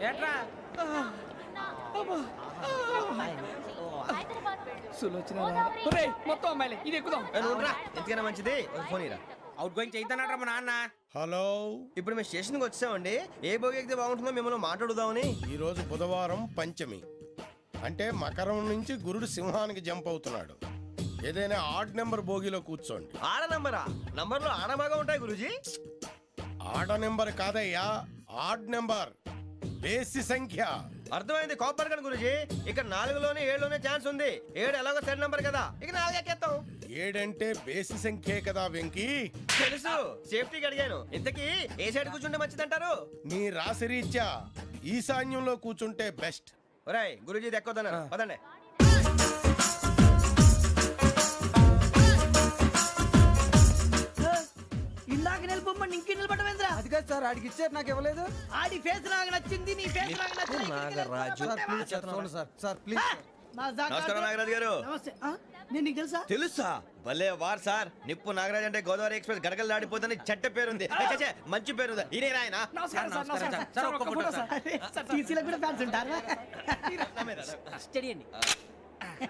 ఏట్రా మొత్తం అమ్మాయిలే ఇది ఎక్కుదాం. ఎందుకైనా మంచిది ఫోన్ ఇరా. అవుట్ గోయింగ్ చేద్దానట్రా మా నాన్న. హలో, ఇప్పుడు మేము స్టేషన్కి వచ్చామండి. ఏ బోగి ఎక్కితే బాగుంటుందో మిమ్మల్ని మాట్లాడుదామని. ఈరోజు బుధవారం పంచమి, అంటే మకరం నుంచి గురుడు సింహానికి జంప్ అవుతున్నాడు. ఏదైనా ఆడ్ నెంబర్ బోగిలో కూర్చోండి. ఆడ నంబరా? నంబర్లో ఆడ బాగా ఉంటాయి గురూజీ. ఆడ నెంబర్ కాదయ్యా, ఆడ్ నెంబర్, బేసి సంఖ్య. అర్థమైంది, కాపర్ కానీ గురూజీ. ఇక్కడ 4లోనే 7లోనే ఛాన్స్ ఉంది. 7 ఎలాగో సెడ్ నంబర్ కదా, ఇక 4 ఎక్కేస్తాం. 7 అంటే బేసి సంఖ్యే కదా వెంకీ. తెలుసు, సేఫ్టీకి అడిగాను. ఇంతకీ ఏ సైడ్ కూర్చుంటే మంచిదంటారు? నీ రాశి రీత్యా ఈశాన్యంలో కూర్చుంటే బెస్ట్. ఒరేయ్ గురూజీ దెక్కొద్దన్నారు, పదండి. ఇందాక నిలబొమ్మని ఇంకే నిలబడమేంద్రా? అది కాదు సార్, ఆడికి ఇచ్చారు నాకు ఇవ్వలేదు. ఆడి ఫేస్ నాకు నచ్చింది, నీ ఫేస్ నాకు నచ్చింది. నాగరాజు. Sir please. నమస్కారం నాగరాజు గారు. నమస్తే. నేను నీకు తెలుసా? తెలుసా? భలే వార్ సార్. నిప్పు నాగరాజ్ అంటే గోదావరి ఎక్స్ప్రెస్ గడగలు దాడిపోతుంది చెట్ట పేరుంది. మంచి పేరుంది. ఈయన ఆయన టీసీలో కూడా ఫ్యాన్స్ ఉంటారా?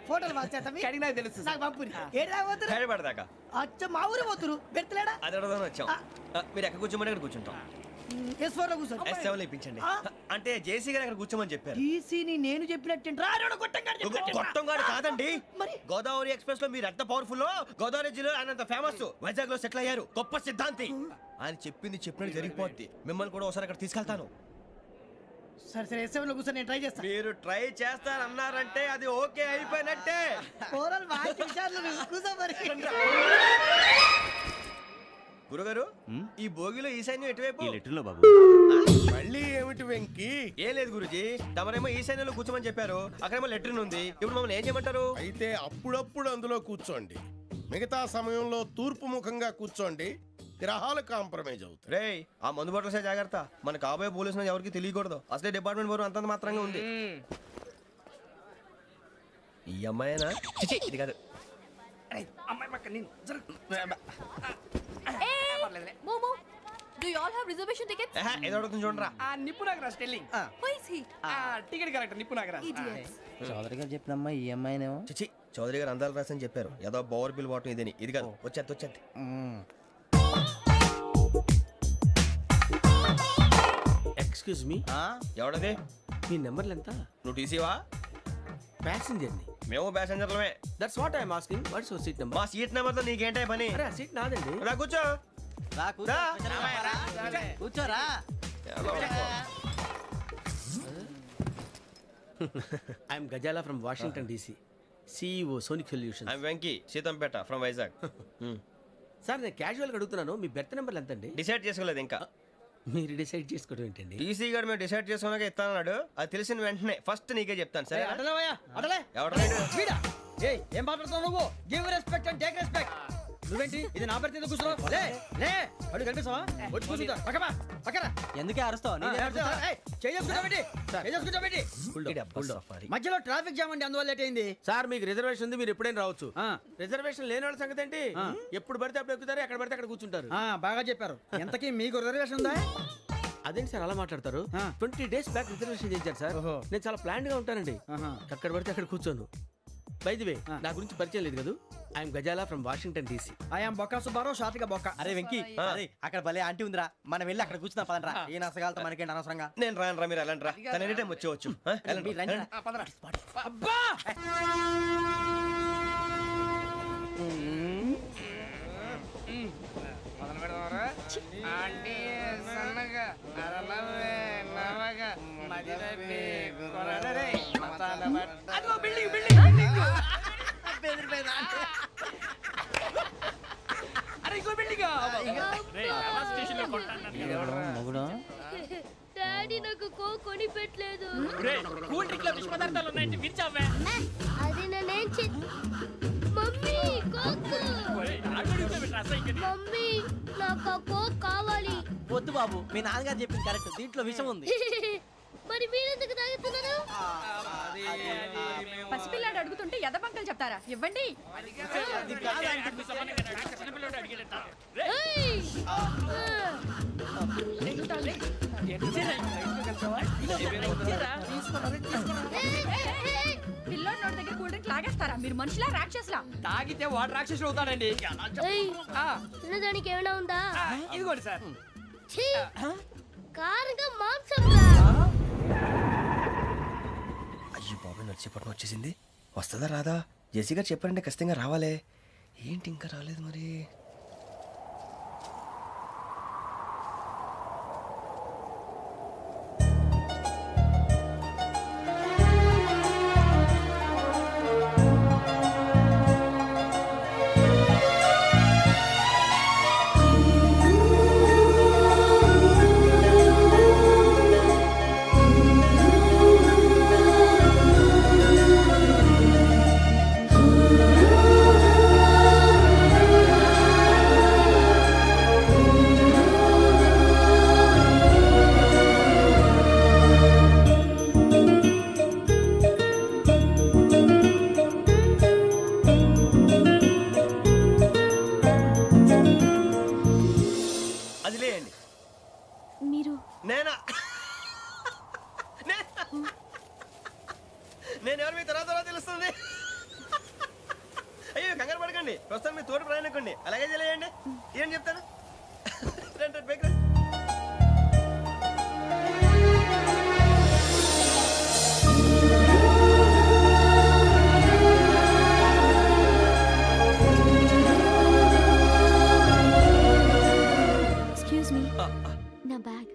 ఫోటోలు నాకు తెలుసు. నాకు పంపుని ఏడా పోతురు? హైదరాబాద్దాకా. అచ్చ మా ఊరు పోతురు. బెర్తలేడా? అది అడగదామని వచ్చాం. మీరు ఎక్కడ కూర్చోమని అక్కడ కూర్చుంటాం. S4 లో కూర్చో. S7 లో ఇప్పించండి. అంటే జేసీ గారు అక్కడ కూర్చోమని చెప్పారు. టీసీని నేను చెప్పినట్టు గొట్టంగాడు కాదండి. మరి గోదావరి ఎక్స్ప్రెస్ లో మీరు ఎంత పవర్ఫుల్, గోదావరి జిల్లా ఆయన ఫేమస్. వైజాగ్ లో సెటిల్ అయ్యారు, గొప్ప సిద్ధాంతి. ఆయన చెప్పింది చెప్పినట్టు జరిగిపోద్ది. మిమ్మల్ని కూడా ఒకసారి అక్కడ తీసుకెళ్తాను. సరే సరే S7 లో కూర్చో, నేను ట్రై చేస్తాను. మీరు ట్రై చేస్తారన్నారంటే అది ఓకే అయిపోయినట్టే. ఓవరాల్ వాయిస్ విషయాలు కూర్చో మరి. గురుగారు, ఈ భోగిలో ఈశాన్యం ఎటువైపు? మళ్ళీ ఏమిటి వెంకీ? ఏం లేదు గురుజీ, తమరేమో ఈశాన్యంలో కూర్చోమని చెప్పారు. అక్కడేమో లెటర్ ఉంది. ఇప్పుడు మమ్మల్ని ఏం చేయమంటారు? అయితే అప్పుడప్పుడు అందులో కూర్చోండి, మిగతా సమయంలో తూర్పు ముఖంగా కూర్చోండి. గ్రహాలు కాంప్రమైజ్ అవుతాయి. రేయ్, ఆ మందు బాటలసే జాగ్రత్త. మన కాబోయే పోలీసులు ఎవరికి తెలియకూడదు. అసలే డిపార్ట్మెంట్ బోరు అంతంత మాత్రంగా ఉంది. ఈ అమ్మాయినా? చిచి, ఇది కాదు. అమ్మాయి పక్క నేను Momo, do you all have reservation tickets? ఏదో అడుగుతుంది చూడరా. ఆ నిప్పు Nagaraj telling. Who is he? Ticket correct నిప్పు నాగరాజ్. Idiots. చౌదరి గారు చెప్పినమ్మా ఈ అమ్మాయినేమో. చిచి, చౌదరి గారు అందాలు రాసని చెప్పారు. ఏదో బోర్ బిల్ వాటం ఇదని. ఇది కాదు, వచ్చేది. Excuse me, ఎవడది? మీ నెంబర్లు ఎంత? నువ్వు టీసీవా? ప్యాసింజర్ ని. మేము ప్యాసెంజర్లమే. That's what I'm asking. What's your seat number? మా సీట్ నెంబర్ తో నీకేంటే పని? అరే ఆ సీట్ నాదండి. రా కూర్చో. రా. కూర్చోరా. I'm Gazala from Washington DC, CEO Sonic Solutions. I'm Venky, Seethampeta from Vizag. Sir నేను క్యాజువల్గా అడుగుతున్నాను, మీ బెర్త్ నెంబర్లు ఎంత అండి? డిసైడ్ చేసుకోలేదు ఇంకా. మీరు డిసైడ్ చేసుకోవడం ఏంటండి? టీసీ గారు మేము డిసైడ్ చేసుకున్నాక ఇస్తానన్నాడు. అది తెలిసిన వెంటనే ఫస్ట్ నీకే చెప్తాను. సరే అడలే ఎవడ ఏం మాట్లాడుతున్నావు నువ్వు? Give respect and take respect. నువ్వేంటి ఇది నా పరిస్థితి కూర్చున్నావు? లే లే, అడుగు కనిపిస్తావా? వచ్చి కూర్చుంటా. పక్కన ఎందుకే అరుస్తావు? మధ్యలో ట్రాఫిక్ జామ్ అండి, అందువల్ల లేట్ అయింది. సార్ మీకు రిజర్వేషన్ ఉంది, మీరు ఎప్పుడైనా రావచ్చు. రిజర్వేషన్ లేని వాళ్ళ సంగతి ఏంటి? ఎప్పుడు పడితే అప్పుడు ఎక్కుతారు, ఎక్కడ పడితే అక్కడ కూర్చుంటారు. బాగా చెప్పారు. ఎంతకీ మీకు రిజర్వేషన్ ఉందా? అదేంటి సార్ అలా మాట్లాడతారు? 20 days బ్యాక్ రిజర్వేషన్ చేశారు సార్. నేను చాలా ప్లాన్డ్ గా ఉంటానండి. అక్కడ పడితే అక్కడ కూర్చోను. బై ది వే, నా గురించి పరిచయం లేదు కదా. I'm Gazala from Washington DC. I'm Bokka Subbarao, షార్ట్గా బొక్క. అరే వెంకీ, అక్కడ భలే ఆంటీ ఉందిరా, మనం వెళ్ళి అక్కడ కూర్చున్నా పదనరా. ఏ నసగాలతో మనకేంటి అనవసరంగా. నేను రాను రా, మీరు వెళ్ళండి రా. తన ఎనీ టైం వచ్చేవచ్చు. అబ్బా డాడీ నాకు కొని పెట్టలేదు. అది నేనేం మమ్మీ మమ్మీ నాకు ఆ కోక్ కావాలి. వద్దు బాబు, మీ నాన్నగారు చెప్పింది కరెక్ట్, దీంట్లో విషయం ఉంది. మరి మీరెందుకు తాగుతున్నారు? పసిపిల్లాడు అడుగుతుంటే ఎదబంకలు చెప్తారా? ఇవ్వండి. పిల్లోడి నోటి దగ్గర కూల్ డ్రింక్ లాగేస్తారా మీరు మనుషులా రాక్షసులా తాగితే వాటర్ రాక్షసుడు అవుతాడండి ఆ, తినడానికి ఏమైనా ఉందా ఆ, ఇదిగోండి సార్ ఛీ! కారంగా మాంసం రా. అయ్యో బాబాయ్ నడిచేపట్నం వచ్చేసింది. వస్తుందా రాదా? జెసీ గారు చెప్పారంటే ఖచ్చితంగా రావాలే. ఏంటి ఇంకా రాలేదు మరి? అది లేయండి. మీరు నేనా? నేను ఎవరు మీ తర్వాత తెలుస్తుంది. అయ్యో కంగారు పడకండి, ప్రస్తుతం మీ తోటి ప్రయాణకండి. అలాగే తెలియండి. ఏం చెప్తాను? రండి, రండి, బైక్ రండి. ఎక్స్క్యూజ్ మీ నా బ్యాగ్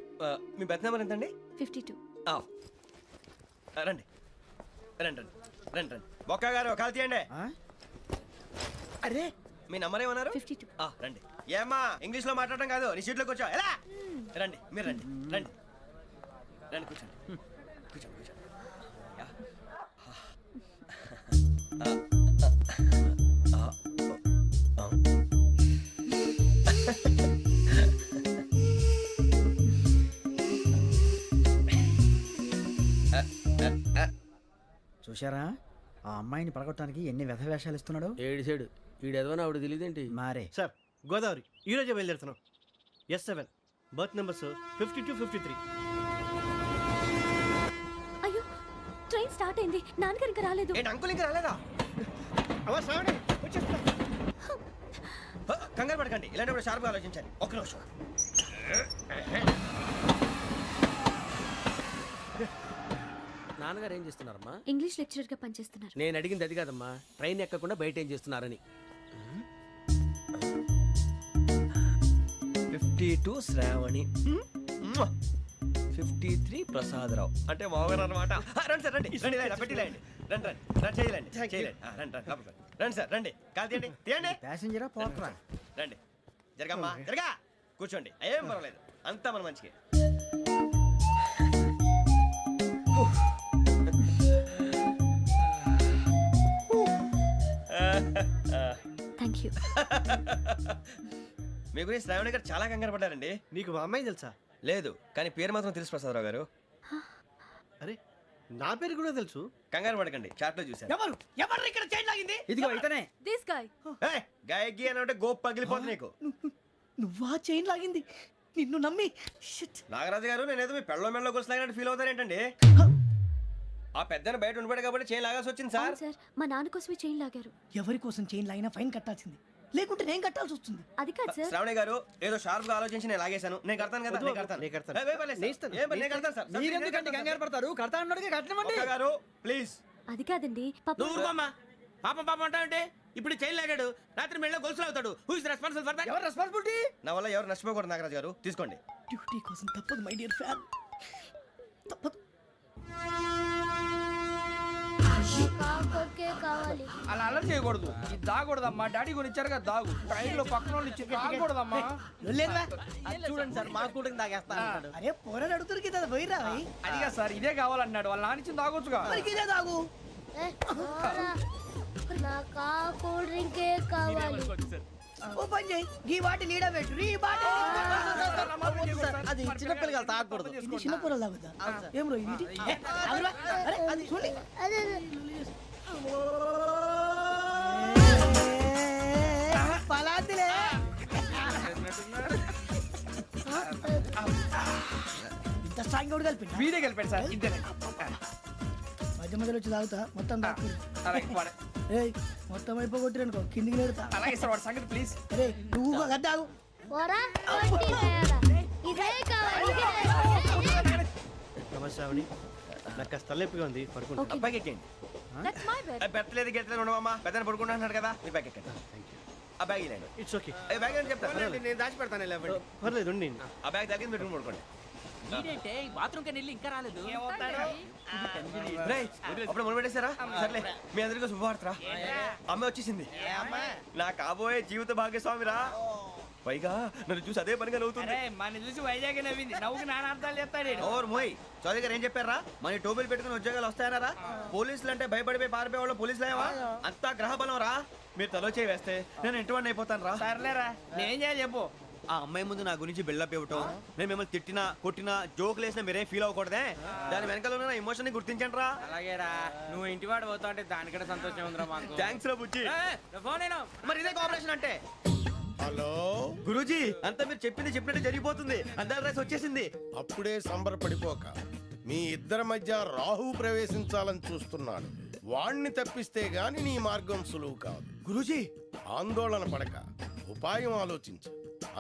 మీ బెత్ నెంబర్ ఎంతండి? 52. ఆ, రండి రండి రండి రండి రండి. బొక్క గారు కాల్ తీయండి. అరే మీ నంబర్ ఏమన్నారు? 52. రండి. ఏమ్మా ఇంగ్లీష్ లో మాట్లాడడం కాదు, నీ సీట్లో కూర్చో. ఎలా? రండి, మీరు రండి రండి రండి, కూర్చోండి కూర్చోండి కూర్చోండి. యా. చూశారా ఆ అమ్మాయిని పడగొట్టడానికి ఎన్ని వ్యధ వేషాలు ఇస్తున్నాడు. ఏడు సైడు ఈడెదవని ఆవిడ తెలియదేంటి? మారే సార్ గోదావరి ఈరోజే బయలుదేరుతున్నాం. S7 berth numbers 52, 53. అయ్యో ట్రైన్ స్టార్ట్ అయింది, నాన్నగారు ఇంకా రాలేదు. ఏంటి అంకుల్ ఇంకా రాలేదా? కంగారు పడకండి, ఇలాంటప్పుడు షార్ప్గా ఆలోచించండి. ఒక్క నిమిషం. నాన్నగారు ఏం చేస్తున్నారమ్మా? ఇంగ్లీష్ లెక్చరర్ గా పనిచేస్తున్నారు. నేను అడిగింది అది కాదమ్మా, ట్రైన్ ఎక్కకుండా బయట ఏం చేస్తున్నారని. 52 శ్రావణి, 53 ప్రసాదరావు అంటే మామగారు అనమాట. రండి సార్, రండి రండి, ఇలా పెట్టి లేండి. రండి రండి రండి, చేయలేండి చేయలేండి. రండి రండి లోపలికి రండి. రండి సార్, రండి, కాలు తీయండి తీయండి. ప్యాసింజరా పోట్రా. రండి, జరగమ్మా జరగా, కూర్చోండి. ఏం పర్వాలేదు, అంతా మన మంచికి. Thank you. మీ గురించి శ్రావణి గారు చాలా కంగారు పడ్డారండి. నీకు మా అమ్మాయి తెలుసా? లేదు, కానీ పేరు మాత్రం తెలుసు ప్రసాదరావు గారు. అరే నా పేరు కూడా తెలుసు. కంగారు పడకండి, చాట్లో చూశాను. ఎవరు ఎవరు ఇక్కడ చైన్ లాగింది? ఇదిగో ఇతనే. This guy. ఏయ్, గాయకి అని అంటే గోప్ పగిలిపోతుంది నీకు. నువ్వా చైన్ లాగింది? నిన్ను నమ్మి షిట్. నాగరాజు గారు, నేనేదో మీ పెళ్ళ మెళ్ళ గురిసిలాగినట్టు ఫీల్ అవుతారేంటండి? ఆ పెద్దన బయట ఉండిపోయాడు కాబట్టి చైన్ లాగాల్సి వచ్చింది సార్. అవును సార్, మా నాన్న కోసమే చైన్ లాగారు. ఎవరి కోసం చైన్ లాగినా ఫైన్ కట్టాల్సింది, లేకుంటే నేను కట్టాల్సి వస్తుంది. అది కాదు సార్. శ్రావణి గారు, ఏదో షార్ప్ గా ఆలోచించి నేను లాగేశాను. నేను కడతాను కదా, నేను కడతాను. నేను కడతాను. ఏయ్, వేయ్ పర్లేదు సార్. ఏం పర్లేదు, నేను కడతాను సార్. మీరెందుకంటే కంగారు పడతారు? కడతా అన్నాడుగా కట్టమండి. ఒక్క గారు ప్లీజ్. అది కాదండి పాపం. నువ్వు ఊరుకోమ్మా. పాపం పాపం అంటావంటే ఇప్పుడు చైన్ లాగాడు, రాత్రి మెళ్ళ గొలుసులు అవుతాడు. Who is responsible for that? ఎవరు రెస్పాన్సిబిలిటీ? నా వల్ల ఎవరు నష్టపోకూడదు నాగరాజు గారు, తీసుకోండి. డ్యూటీ కోసం తప్పదు మై డియర్ ఫ్యాన్, తప్పదు. కావాలి. అలా అలర్ చేయకూడదు. ఇది దాగకూడదమ్మా, డాడీ కొని ఇచ్చారు కదా దాగు. ట్రైన్ లో పక్కన వాళ్ళు ఇచ్చి దాగకూడదమ్మా. చూడండి సార్, మా కూడా తాగేస్తా అంటాడు. అరే పోరాడు అడుగుతారు కదా పోయిరా. అదిగా సార్, ఇదే కావాలన్నాడు. వాళ్ళ నానిచ్చింది తాగొచ్చుగా. ఇదే తాగు. నాకు కూల్ డ్రింకే కావాలి. ఓ పని చేయి, ఈ బాటి లీడ పెట్టు. ఈ బాటి అది చిన్నపిల్లలు తాగకూడదు. ఇది చిన్న పొరలు తాగుతా. ఏం రో ఇది? ఆగురా. అరే అది చూడండి. అదే పలాతిలే. స్ట్రాంగ్ కూడా కలిపి వీడే గెలిపాడు సార్ ఇద్దరే మధ్య మధ్యలో వచ్చి తాగుతా మొత్తం తాకు అలాగే వాడు- ఏయ్ మొత్తం అయిపోగొట్టిరనుకో కిందికి నేడుతా అలాగే సార్ వాడు సంగతి ప్లీజ్. అరే నువ్వు గద్దాగు నమస్తే ఆవిడ నాకు కాస్త తలెప్పిగా ఉంది పడుకుంటా Okay. అబ్బాయికి ఎక్కండి That's my bed. పెట్టలేదు గెట్టలేదు ఉండవమ్మా పెద్దని పడుకుంటున్నాడు కదా మీ బ్యాగ్ ఎక్కండి ఆ బ్యాగ్ ఇలాండి ఇట్స్ ఓకే బ్యాగ్ అని చెప్తాను నేను దాచి పెడతాను పర్లేదు ఉండి ఆ బ్యాగ్ తగ్గింది పెట్టుకుని పడుకోండి రేయ్, అప్పుడు మొదలు పెట్టేశారా సర్లే మీ అందరికీ శుభవార్తరా అమ్మ వచ్చేసింది నా కాబోయే జీవిత భాగ్యస్వామిరా పైగా నన్ను చూసి అదే పనిగా నవ్వుతుంది అరే మన చూసి వైజాగ్ నవ్వింది నవ్వుకి నాన్న అర్థాలు చెప్తాడు ఈడు. ఓర్ మోయ్ చౌదరి గారు ఏం చెప్పారా మన టోబీలు పెట్టుకుని ఉద్యోగాలు వస్తాయనరా పోలీసులు అంటే భయపడిపోయి పారిపోయే వాళ్ళు పోలీసులు అయ్యావా అంతా గ్రహ బలం రా మీరు తలో చేయి వేస్తే నేను ఇంటివాడిని అయిపోతాను రా సర్లేరా నేనేం చేయాలి చెప్పు. ఆ అమ్మాయి ముందు నా గురించి బిల్డప్ ఇవ్వటం నేను మిమ్మల్ని తిట్టినా కొట్టినా జోకులు వేసినా మీరేం ఫీల్ అవ్వకూడదే దాని వెనకాల ఉన్న ఎమోషన్ ని గుర్తించండి రా అలాగేరా నువ్వు ఇంటివాడు పోతా అంటే దానికంటే సంతోషం ఉందిరా మాకు. థ్యాంక్స్ రా బుజ్జి ఫోన్ అయినా మరి ఇదే కోఆపరేషన్ అంటే హలో గురూజీ అంతా మీరు చెప్పింది చెప్పినట్టు జరిగిపోతుంది అందాల రైస్ వచ్చేసింది అప్పుడే సంబరపడిపోక మీ ఇద్దరి మధ్య రాహు ప్రవేశించాలని చూస్తున్నాడు. వాణ్ణి తప్పిస్తే గాని నీ మార్గం సులువు కాదు. గురూజీ ఆందోళన పడక ఉపాయం ఆలోచించు.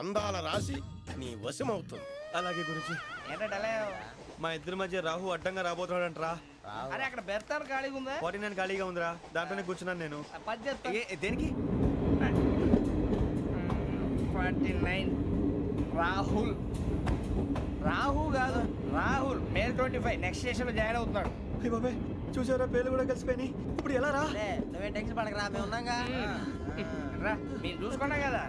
అందాల రాశి నీ వశమవుతుంది. అలాగే గురూజీ ఏంటంటే మా ఇద్దరి మధ్య రాహు అడ్డంగా రాబోతున్నాడంట్రా అరే అక్కడ బెర్తాను ఖాళీగా ఉందా 49 ఖాళీగా ఉందిరా దాంట్లోనే కూర్చున్నాను నేను పది చెప్తా. దేనికి 49 రాహుల్ రాహు కాదు రాహుల్ మే 25 నెక్స్ట్ స్టేషన్ లో జాయిన్ అవుతున్నాడు. అయ్య బాబాయ్ చూసారా పేర్లు కూడా కలిసిపోయినాయి ఇప్పుడు ఎలా రా నువ్వేం టెన్షన్ పడకరా మేము ఉన్నాగా రా మీరు చూసుకున్నా కదా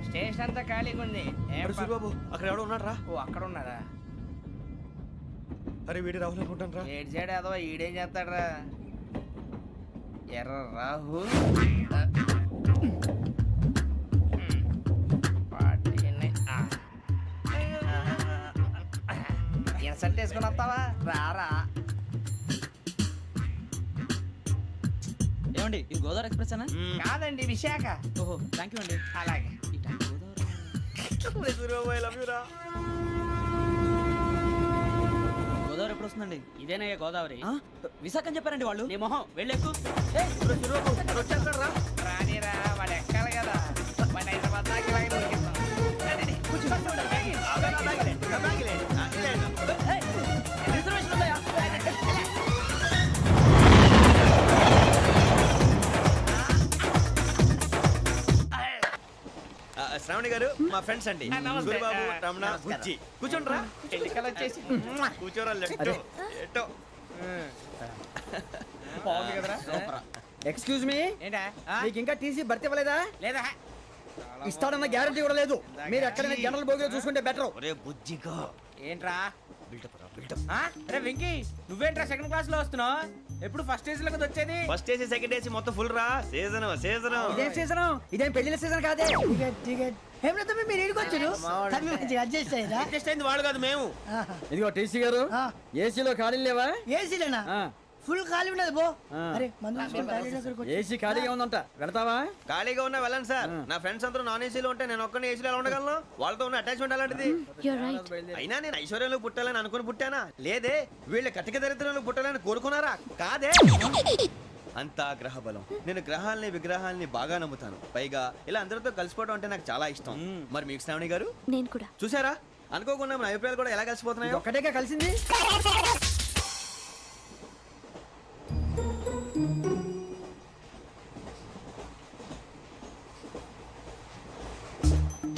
స్టేషన్ అంతా ఖాళీగా ఉంది ఏం అరే సూరిబాబు అక్కడ ఎవడో ఉన్నాడు రా ఓ అక్కడ ఉన్నారా అరే వీడి రాహుల్ అనుకుంటాను రా ఏడు సైడ్ ఏదో ఈడేం చేస్తాడరా ఎర్ర రాహు ఇన్సల్ట్ వేసుకుని వస్తావా రారా ఏమండి ఇది గోదావరి ఎక్స్ప్రెస్ అనా కాదండి విశాఖ ఓహో థ్యాంక్ యూ అండి అలాగే సూరిబాబు ఐ లవ్ యూ రా గోదావరి ఎప్పుడు వస్తుందండి ఇదేనయ్య గోదావరి విశాఖ అని చెప్పారండి వాళ్ళు నీ మొహం వెళ్ళెక్కు వచ్చేస్తాడు రా రానిరా వాడు ఎక్కాలి కదా వాడు హైదరాబాద్ దాకా ఇలాగే దొరికిస్తాం. రండి, రండి, కూర్చో. శ్రావణి గారు మా ఫ్రెండ్స్ అండి నమస్తే. సూరిబాబు రమణ బుజ్జి కూర్చోండి రా ఎన్నికలు వచ్చేసి కూర్చోరా లెట్టో ఎట్టో బాగుంది కదరా ఎక్స్క్యూజ్ మీ ఏంటా మీకు ఇంకా టీసీ భర్తీ ఇవ్వలేదా లేదా ఇస్తాడన్న గ్యారంటీ కూడా లేదు మీరు ఎక్కడైనా జనరల్ బోగిలో చూసుకుంటే బెటర్ ఒరే బుజ్జిగా ఏంట్రా బిల్డప్ రా బిల్డప్ అరే వెంకీ నువ్వేంట్రా సెకండ్ క్లాస్ లో వస్తున్నావు ఎప్పుడు ఫస్ట్ ఏజ్ లో కదా వచ్చేది ఫస్ట్ ఏసీ సెకండ్ ఏసీ మొత్తం ఫుల్ రా సీజన్ సీజన్ ఇదేం సీజన్ ఇదేం పెళ్లిన సీజన్ కాదే టికెట్ టికెట్ ఏమిటో మీరు ఏడుకొచ్చారు అడ్జస్ట్ అయ్యారా అడ్జస్ట్ అయింది వాడు కాదు మేము ఇదిగో టీసీ గారు ఏసీలో ఖాళీ లేవా ఏసీలేనా ఫుల్ ఖాళీ ఉండదు బో అరే మందు ఏసీ ఖాళీగా ఉందంట వెళ్తావా ఖాళీగా ఉన్నా వెళ్ళండి సార్ నా ఫ్రెండ్స్ అందరూ నాన్ ఏసీలో ఉంటే నేను ఒక్కనే ఏసీలో ఎలా ఉండగలను వాళ్ళతో ఉన్న అటాచ్మెంట్ అలాంటిది You're right. అయినా నేను ఐశ్వర్యంలో పుట్టాలని అనుకుని పుట్టానా లేదే వీళ్ళ కటిక దరిద్రంలో పుట్టాలని కోరుకున్నారా కాదే అంతా గ్రహ బలం నేను గ్రహాలని విగ్రహాలని బాగా నమ్ముతాను పైగా ఇలా అందరితో కలిసిపోవడం అంటే నాకు చాలా ఇష్టం మరి మీకు శ్రావణి గారు నేను కూడా చూసారా అనుకోకుండా మన అభిప్రాయాలు కూడా ఎలా కలిసిపోతున్నాయో ఒక్కటేగా కలిసింది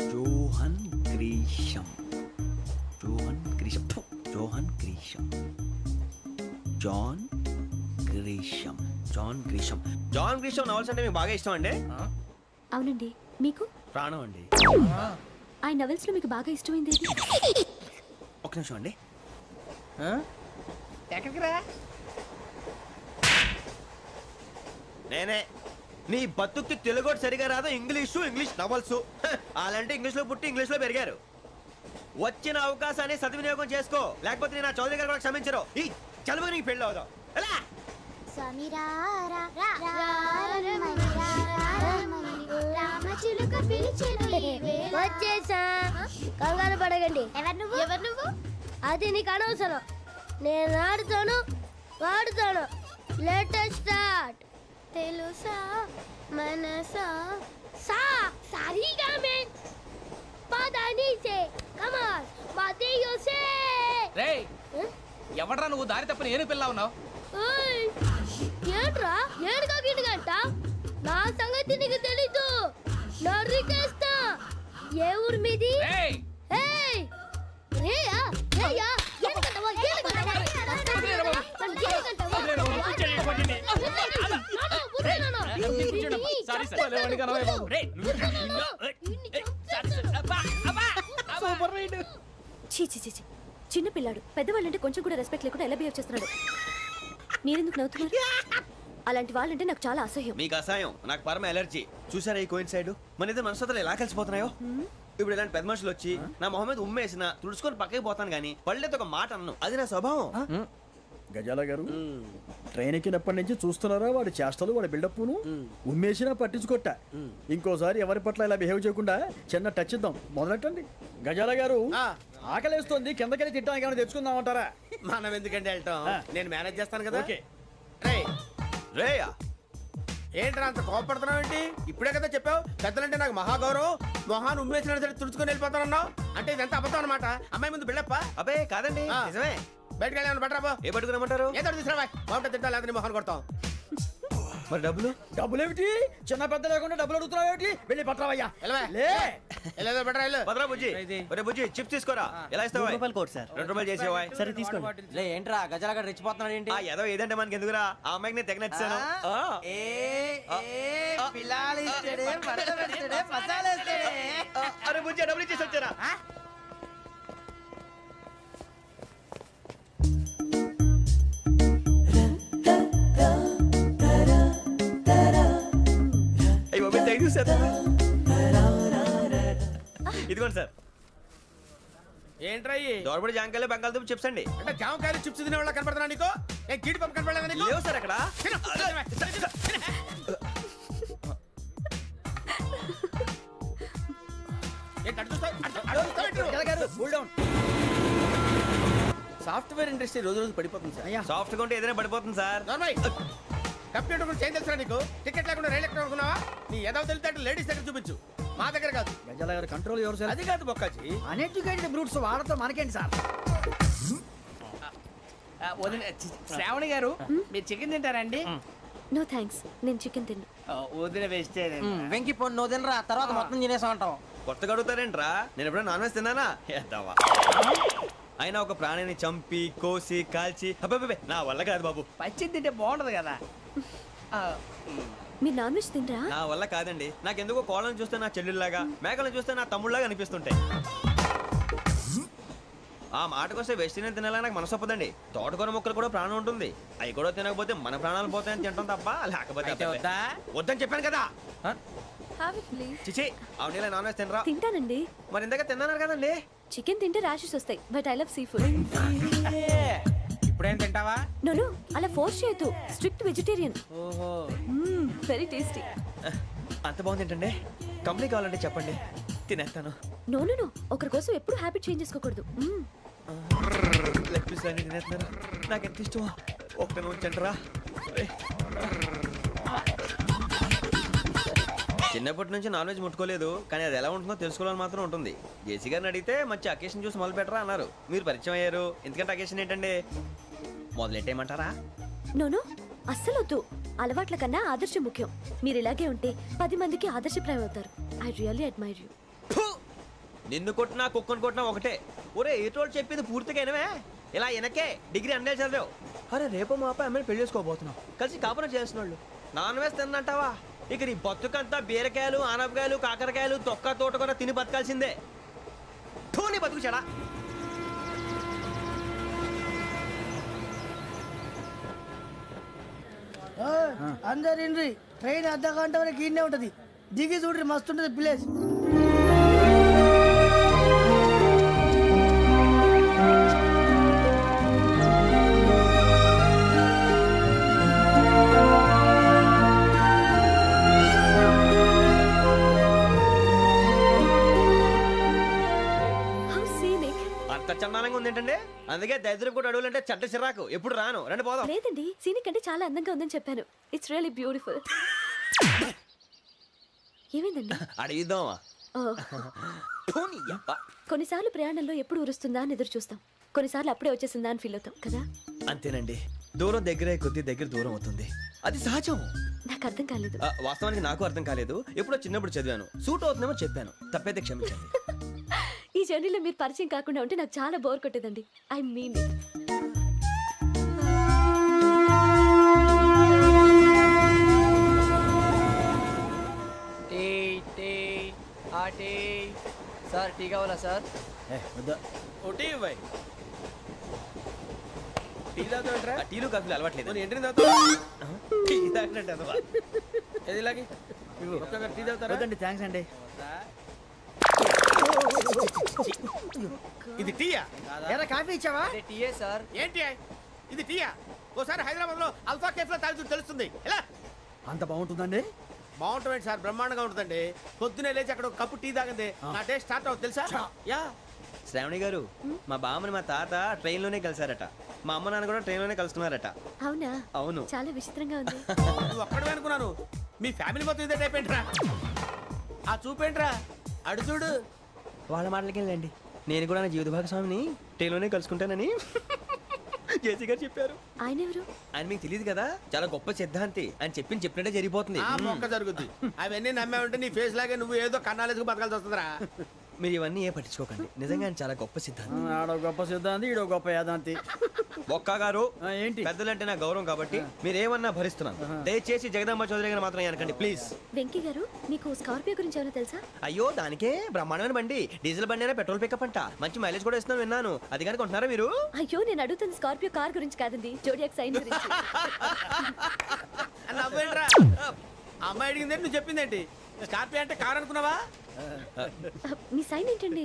జోహన్ గ్రీషం జోహన్ గ్రీషం ఫు, John Grisham John Grisham John Grisham John Grisham novels అంటే మీకు బాగా ఇష్టం అండి అవునండి మీకు ప్రాణం అండి ఆ నవెల్స్ లో మీకు బాగా ఇష్టమైంది ఏది? ఒక నిమిషం అండి ఎక్కడికి రా నేనే నీ బతుక్కి తెలుగు సరిగా రాదు ఇంగ్లీష్ నవల్స్ అలాంటి ఇంగ్లీష్ లో పుట్టి ఇంగ్లీష్ లో పెరిగారు వచ్చిన అవకాశాన్ని సద్వినియోగం చేసుకో లేకపోతే నేను ఆ చౌదరి గారు కూడా క్షమించరు ఈ చదువు నీకు పెళ్ళి అవుదాం ఎలా వచ్చేసా కంగారు పడగండి ఎవరు నువ్వు అది నీకు అనవసరం. నేను ఆడుతాను, వాడుతాను. Latest start. తెలుసా మనసా సా సారీగా మే పదని సే కమాన్ బాతియో సే. రేయ్ ఎవడ్రా నువ్వు దారి తప్పని ఏను పిల్ల ఉన్నావు? ఓయ్ ఏంట్రా ఏడుగా గిడుగంట? నా సంగతి నీకు తెలీదు. నరికేస్తా. ఏ ఊరు మీది? రేయ్ ఏయ్ రేయా రేయా ఏడుగంటవా ఏడుగంటవా చీ చీ చీ చీ. చిన్న పిల్లాడు పెద్దవాళ్ళంటే కొంచెం కూడా రెస్పెక్ట్ లేకుండా ఎలా బిహేవ్ చేస్తున్నాడు. మీరెందుకు నవ్వుతున్నారు? అలాంటి వాళ్ళంటే నాకు చాలా అసహ్యం. మీకు అసహాయం, నాకు పరమ ఎలర్జీ. చూసారా ఈ కోయిన్ సైడ్ మన ఇద్దరు మనస్తత్వాలు ఎలా కలిసిపోతున్నాయో. ఇప్పుడు ఇలాంటి పెద్ద మనుషులు వచ్చి నా మొహం మీద ఉమ్మేసిన తుడుచుకొని పక్కకి పోతాను కానీ పళ్ళేతో ఒక మాట అన్ను. అది నా స్వభావం. గజాల గారు ట్రైన్ ఎక్కినప్పటి నుంచి చూస్తున్నారా వాడి చేష్టలు, వాడి బిల్డప్ను. ఉమ్మేసినా పట్టించుకోట. ఇంకోసారి ఎవరి పట్ల ఇలా బిహేవ్ చేయకుండా చిన్న టచ్ ఇద్దాం. మొదలెట్టండి. గజాల గారు ఆకలేస్తోంది, కిందకెళ్ళి తిట్టడానికి ఏమైనా తెచ్చుకుందామంటారా? మనం ఎందుకంటే వెళ్తాం, నేను మేనేజ్ చేస్తాను కదా. ఓకే. రేయా ఏంట్రా అంత కోపడుతున్నావు ఏంటి? ఇప్పుడే కదా చెప్పావు పెద్దలంటే నాకు మహాగౌరవం, మొహాన్ని ఉమ్మేసిన సరే తుడుచుకొని వెళ్ళిపోతానన్నావు. అంటే ఇదంతా అబద్ధం అనమాట. అమ్మాయి ముందు బిల్డప్ప. అబ్బే కాదండి, నిజమే. బయటకు వెళ్ళాను బట్రాబో. ఏ పట్టుకురమ్మంటారు? ఏదో తీసుకురా బాగుంటుంది తింటా, లేదని మొహాన్ని కొడతాం. మరి డబ్బులు? డబ్బులేమిటి? చిన్న పెద్ద లేకుండా డబ్బులు అడుగుతున్నావు ఏమిటి? వెళ్ళి పట్టరావయ్యా. వెళ్ళేదో బట్రా వెళ్ళు. భద్రా బుజ్జి, ఒరే బుజ్జి చిప్స్ తీసుకోరా. ఎలా ఇస్తావా? Court sir. 2 రూపాయలు చేసేవా? సరే తీసుకోండి. లే ఏంట్రా గజాల గారు రెచ్చిపోతున్నాడు ఏంటి? ఆ ఏదో ఏదంటే మనకి ఎందుకురా, ఆ అమ్మాయికి నేను తెగ నచ్చాను. అరే బుజ్జి డబ్బులు ఇచ్చేసి వచ్చారా? ఇదిగోండి సార్. ఏంట్రా దోరబడి జాంకాయలు బంగాళదుంప చిప్స్ అండి. అంటే జామకాయలు చిప్స్ తినే వాళ్ళ కనపడుతున్నా నీకు? ఏ గీడి పంప కనపడలేదా నీకు? లేవు సార్ అక్కడ. సాఫ్ట్వేర్ ఇండస్ట్రీ రోజు రోజు పడిపోతుంది సార్. సాఫ్ట్ గా ఉంటే ఏదైనా పడిపోతుంది సార్. కంప్యూటర్ గురించి ఏం తెలుసా నీకు? టికెట్ లేకుండా రైలు ఎక్కడ అనుకున్నావా? నీ ఏదో తెలితే లేడీస్ దగ్గర చూపించు, మా దగ్గర కాదు. గజాల గారు కంట్రోల్ ఎవరు సార్? అది కాదు బొక్కాజీ. అన్ఎడ్యుకేటెడ్ బ్రూట్స్ వాడతో మనకేంటి సార్? శ్రావణి గారు మీరు చికెన్ తింటారండి? నో థ్యాంక్స్, నేను చికెన్ తిన్నా. వదిన వేస్తే వెంకి పొన్ను నువ్వు తినరా, తర్వాత మొత్తం తినేసా ఉంటాం. కొత్తగా అడుగుతారేంట్రా? నేను ఎప్పుడైనా నాన్ వెజ్ తిన్నానా? ఎద్దావా. అయినా ఒక ప్రాణిని చంపి కోసి కాల్చి అబ్బబ్బే నా వల్ల కాదు బాబు. పచ్చి తింటే బాగుంటది కదా. మీరు నాన్ వెజ్ తినరా? నా వల్ల కాదండి. నాకెందుకో కోళ్ళని చూస్తే నా చెల్లెళ్ళలాగా, మేకలను చూస్తే నా తమ్ముళ్ళలాగా అనిపిస్తుంటాయి. ఆ మాటకొస్తే వెస్టిరియన్ తినాలని నాకు మనసు ఒప్పదండి. తోటకూర మొక్కలు కూడా ప్రాణం ఉంటుంది. అవి కూడా తినకపోతే మన ప్రాణాలు పోతాయని తింటాం తప్ప లేకపోతే వద్దని చెప్పాను కదా. Have it please. చిచి అవునీ నాన్ వెజ్ తినరా? తింటానండి. మరి ఇందాక తిన్నాను కదండి. చికెన్ తింటే ర్యాషెస్ వస్తాయి, but I love sea food. ఇప్పుడేం తింటావా? నో అలా ఫోర్స్ చేయొద్దు. Strict vegetarian. ఓహో వెరీ టేస్టీ. అంత బాగుంది ఏంటండి? కంప్లీట్ కావాలంటే చెప్పండి, తినేస్తాను. నో ఒకరి కోసం ఎప్పుడు హ్యాబిట్ చేంజ్ చేసుకోకూడదు. లెగ్ పీస్ అన్ని తినేస్తున్నారు. నాకు ఎంత ఇష్టమో ఒక్క ఉంచండిరా. చిన్నప్పటి నుంచి నాన్ వెజ్ ముట్టుకోలేదు, కానీ అది ఎలా ఉంటుందో తెలుసుకోవాలని మాత్రం ఉంటుంది. జేసీ గారిని అడిగితే మంచి అకేషన్ చూసి మొదలు పెట్టరా అన్నారు. మీరు పరిచయం అయ్యారు, ఎందుకంటే అకేషన్ ఏంటండి? మొదలెట్టేయమంటారా? నో అస్సలు వద్దు. అలవాట్ల కన్నా ఆదర్శం ముఖ్యం. మీరు ఇలాగే ఉంటే 10 మందికి ఆదర్శప్రాయం అవుతారు. I really admire you. నిన్ను కొట్టినా కుక్కను కొట్టినా ఒకటే. ఒరే ఏటోళ్ళు చెప్పింది పూర్తిగా వినవే. ఇలా వెనకే డిగ్రీ అన్నే చదివావు. అరే రేపు మా అబ్బాయి అమ్మాయిని పెళ్లి చేసుకోబోతున్నావు, కలిసి కాపురం చేసిన వాళ్ళు నాన్ వెజ్ తిన్నంటావా? ఇక నీ బతుకంతా బీరకాయలు, ఆనపకాయలు, కాకరకాయలు, తొక్క తోట కూడా తిని బతకాల్సిందే. నీ బతుకు చెడా. అందరు ఇండ్రి, ట్రైన్ అర్ధ గంట వరకు ఇన్నే ఉంటది. దిగి చూడ్రి, మస్తు ఉంటది ప్లేస్. అంత చందానంగా ఉంది ఏంటంటే? అందుకే దరిద్రం కూడా అడవులంటే చెడ్డ చిరాకు ఎప్పుడు రాను రండి పోదాం. లేదండి సీనిక్ అంటే చాలా అందంగా ఉందని చెప్పాను. It's really beautiful. ఏమైందండి? అడిగిద్దామా? ఓ, కొన్నిసార్లు ప్రయాణంలో ఎప్పుడు ఉరుస్తుందా అని ఎదురు చూస్తాం, కొన్నిసార్లు అప్పుడే వచ్చేసిందా అని ఫీల్ అవుతాం కదా. అంతేనండి, దూరం దగ్గరే కొద్ది దగ్గర దూరం అవుతుంది, అది సహజం. నాకు అర్థం కాలేదు. వాస్తవానికి నాకు అర్థం కాలేదు, ఎప్పుడో చిన్నప్పుడు చదివాను, సూట్ అవుతుందేమో చెప్పాను, తప్పైతే క్షమించండి. ఈ జర్నీలో మీరు పరిచయం కాకుండా ఉంటే నాకు చాలా బోర్ కొట్టేదండి. I mean it. Sir tea కావాలా సార్? ఒకటి ఇవ్వాయి. టీ తాగుతాంట్రా? టీలు కాఫీలు అలవాట్లేదు. ఎంట్రీ తాగుతా. టీ తాగినట్టు అదవా. ఏది ఇలాగే ఒక్కొక్కరు టీ తాగుతారా? థ్యాంక్స్ అండి. ఇది టీయా? ఎరా కాఫీ ఇచ్చావా? టీయే సార్. ఏంటి ఇది టీయా? ఓసారి హైదరాబాద్ లో అల్ఫా కేఫ్ లో తాగుతూ తెలుస్తుంది. ఎలా అంత బాగుంటుందండి? బాగుంటుంది సార్, బ్రహ్మాండంగా ఉంటుందండి. పొద్దునే లేచి అక్కడ ఒక కప్పు టీ తాగింది నా డే స్టార్ట్ అవుతుంది తెలుసా? యా. శ్రావణి గారు, మా బామ్మని మా తాత ట్రైన్ లోనే కలిసారట, మా అమ్మ నాన్న కూడా ట్రైన్ లోనే కలుస్తున్నారట. అవునా? అవును. చాలా విచిత్రంగా ఉంది. నువ్వు ఒక్కడే అనుకున్నాను, మీ ఫ్యామిలీ మొత్తం ఇదే టైప్ ఏంట్రా? ఆ చూపేంట్రా, అడు చూడు. వాళ్ళ మాటలకి వెళ్ళండి, నేను కూడా నా జీవిత భాగస్వామిని ట్రైన్ లోనే కలుసుకుంటానని జేసీ గారు చెప్పారు. ఆయన ఎవరు? ఆయన మీకు తెలియదు కదా, చాలా గొప్ప సిద్ధాంతి అని చెప్పినట్టే జరిగిపోతుంది. ఆ మొక్క జరుగుద్ది. అవన్నీ నమ్మే ఉంటే నీ ఫేస్ లాగే నువ్వు ఏదో కన్నాలేసుకు బతకాల్సి వస్తుందిరా. మీరు ఇవన్నీ ఏ పట్టించుకోకండి, నిజంగా ఆయన చాలా గొప్ప సిద్ధాంతి. ఆడో గొప్ప సిద్ధాంతి, ఈడో గొప్ప యాదాంతి. ఒక్క గారు, ఏంటి? పెద్దలంటే నా గౌరవం కాబట్టి మీరేమన్నా భరిస్తున్నాను. దయచేసి జగదాంబ చౌదరి గారు మాత్రం అనకండి ప్లీజ్. వెంకీ గారు, మీకు స్కార్పియో గురించి ఏమైనా తెలుసా? అయ్యో దానికే బ్రహ్మాండమైన బండి, డీజిల్ బండి అయినా పెట్రోల్ పికప్ అంట, మంచి మైలేజ్ కూడా ఇస్తున్నాను విన్నాను. అది కానీ కొంటున్నారా మీరు? అయ్యో నేను అడుగుతుంది స్కార్పియో కార్ గురించి కాదండి, జోడియాక్ సైన్ గురించి. నవ్వేంట్రా? అమ్మాయి అడిగిందేంటి, నువ్వు చెప్పిందేంటి? స్కార్పియో అంటే కార్ అనుకున్నావా? మీ సైన్ ఏంటండి?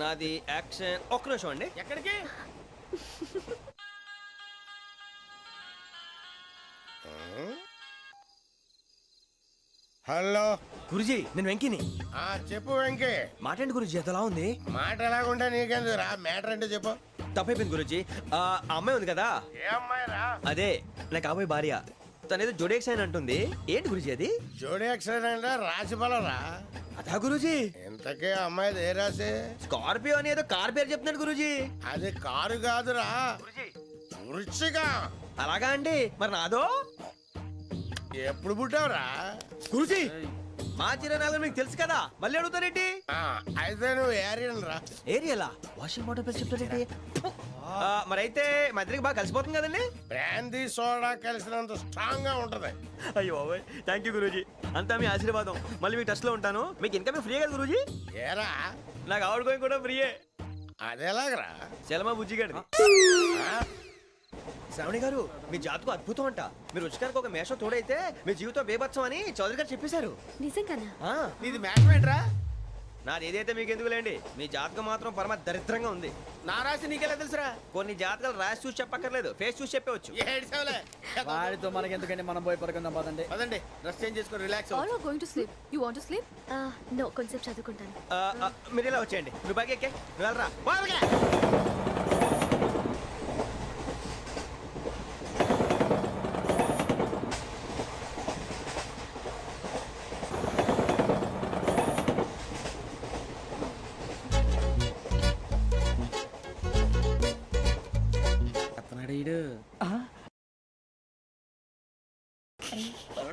నాది యాక్షన్. ఒక్క నిమిషం అండి. ఎక్కడికి? హలో గురుజీ, నేను వెంకిని. చెప్పు వెంకీ. మాటండి గురుజీ, ఎంతలా ఉంది? మాట ఎలాగుంటా నీకెందుకు రా, మ్యాటర్ అంటే చెప్పు. తప్పైపోయింది గురుజీ. ఆ అమ్మాయి ఉంది కదా, ఏ అమ్మాయి రా? అదే నా కాబోయే భార్య, తనేదో జోడేక్స్ అని అంటుంది. ఏంటి గురుజీ అది? జోడి యాక్సిడెంట్ రాసి బలరా? అదా గురుజీ. ఇంతకే అమ్మాయిది ఏ రాసి? స్కార్పియో అని ఏదో కార్ పేరు చెప్తున్నాడు గురుజీ. అది కారు కాదురా, వృచ్చిక. అలాగా అండి, మరి నాదో? ఎప్పుడు పుట్టావురా? గురుజీ, మా చిరనాలు మీకు తెలుసు కదా, మళ్ళీ అడుగుతారేంటి? అయితే నువ్వు ఏరియన్ రా. ఏరియలా? వాషింగ్ వాటర్ పేరు చెప్తారేంటి? మరైతే మా ఇద్దరికి బాగా కలిసిపోతుంది కదండి. బ్రాందీ సోడా కలిసినంత స్ట్రాంగ్ గా ఉంటది. అయ్యో థ్యాంక్ యూ గురూజీ, అంతా మీ ఆశీర్వాదం. మళ్ళీ మీకు టచ్ లో ఉంటాను. మీకు ఇంకా ఫ్రీ కదా గురూజీ? ఏరా, నాకు ఆవిడ గోయింగ్ కూడా ఫ్రీయే. అదేలాగరా? చలమా బుజ్జి గారి. శ్రావణి గారు, మీ జాతకు అద్భుతం అంట. మీరు రుచికారికి ఒక మేషం తోడైతే మీ జీవితం బేబత్సం అని చౌదరి గారు చెప్పేశారు. నిజంగానా? నీది మ్యాచ్ ఏంట్రా? నాది ఏదైతే మీకు ఎందుకులేండి, మీ జాతకం మాత్రం పరమ దరిద్రంగా ఉంది. నా రాసి నీకెలా తెలుసురా? కొన్ని జాతకాలు రాసి చూసి చెప్పక్కర్లేదు, ఫేస్ చూసి చెప్పవచ్చు. ఏడ్చావులే. వాడితో మనకి ఎందుకంటే మనం పోయి పడుకుందాం పదండి. పదండి, డ్రెస్ చేంజ్ చేసుకొని relax All are going to sleep. You want to sleep? No, కొంచెం చదువుకుంటాను. మీరు ఇలా వచ్చేయండి. నువ్వు బాగా ఎక్కే, నువ్వు వెళ్ళరా.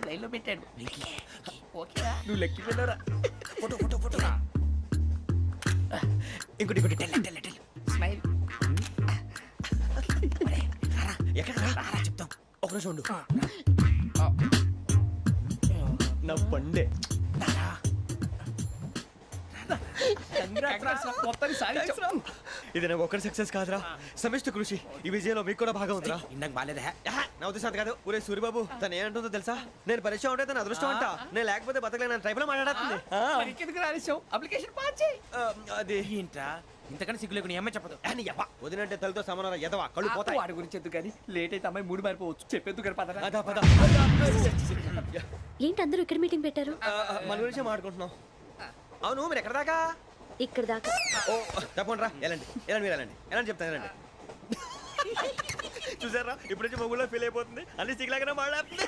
లైన్లో పెట్టాడు. నువ్వు లెక్కి వెళ్ళరా. Photo photo photo. ఇంకోటి ఇంకోటి టెల్ టెల్ టెల్. స్మైల్. ఎక్కడ చెప్తాం, ఒక రోజు ఉండు. నా పండే. ఇది నాకు ఒక్కరి సక్సెస్ కాదురా, సమిష్టి కృషి. ఈ విజయంలో మీకు కూడా భాగం ఉందిరా. ఇందాక బాగాలేదా? నా ఉద్దేశం కాదు. ఊరే సూరిబాబు, తను ఏమంటుందో తెలుసా? నేను పరిచయం ఉంటే తన అదృష్టం అంట, నేను లేకపోతే బతకలేను ట్రైబ్ లో మాట్లాడుతుంది. అప్లికేషన్ పాస్ చేయి. అది ఏంట్రా ఇంతకన్నా సిగ్గు లేకుండా ఏమై చెప్పదు. వదినంటే తలతో సమానం ఎదవా, కళ్ళు పోతాయి. వాడి గురించి ఎందుకు కానీ లేట్ అయితే అమ్మాయి మూడు మారిపోవచ్చు. చెప్పేందుకు కానీ పదరా. అదా పద. ఏంటి అందరూ ఇక్కడ మీటింగ్ పెట్టారు? మన గురించి మాట్లాడుకుంటున్నాం. అవును, మీరు ఎక్కడ దాకా? ఇక్కడ దాకా. ఓ తప్పకుండా రా, వెళ్ళండి వెళ్ళండి, మీరు వెళ్ళండి, వెళ్ళండి చెప్తాను, వెళ్ళండి. చూసారా ఇప్పుడు నుంచి మొగుల్లో ఫీల్ అయిపోతుంది అన్ని సిగ్లాగానే మాట్లాడుతుంది.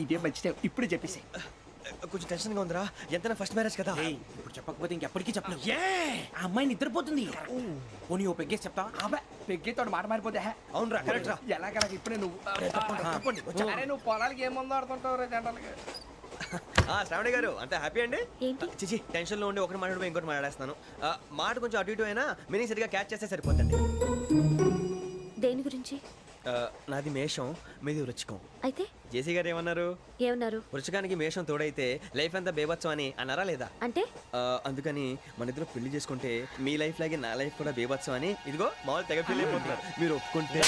ఇదే మంచి టైం ఇప్పుడు చెప్పేసి. కొంచెం టెన్షన్ గా ఉందిరా, ఎంతైనా ఫస్ట్ మ్యారేజ్ కదా. ఇప్పుడు చెప్పకపోతే ఇంకెప్పటికీ చెప్పలేవు. ఆ అమ్మాయి నిద్రపోతుంది. పోనీ ఓ పెగ్గేసి చెప్తావా? అబ్బా పెగ్గేతో మాట మారిపోతే అవునరా కరెక్ట్ రా. ఎలాగలా ఇప్పుడే నువ్వు అరే నువ్వు పొలాలకి ఏముందో ఆడుతుంటావు రే జనరల్గా. శ్రావణి గారు అంత హ్యాపీ అండి? ఏంటి? చిచి టెన్షన్ లో ఉండి ఒకటి మాట్లాడిపోయి ఇంకోటి మాట్లాడేస్తున్నాను. మాట కొంచెం అటు ఇటు అయినా మీనింగ్ సరిగా క్యాచ్ చేస్తే సరిపోతుంది. దేని గురించి? నాది మేషం, మీది వృచ్చికం. అయితే జేసీ గారు ఏమన్నారు? ఏమన్నారు? వృచ్చికానికి మేషం తోడైతే లైఫ్ అంతా బేబత్సం అని అన్నారా లేదా? అంటే అందుకని మన ఇద్దరు పెళ్లి చేసుకుంటే మీ లైఫ్ లాగే నా లైఫ్ కూడా బేబత్సం అని ఇదిగో మామూలు తెగ ఫీల్ అయిపోతున్నారు. మీరు ఒప్పుకుంటే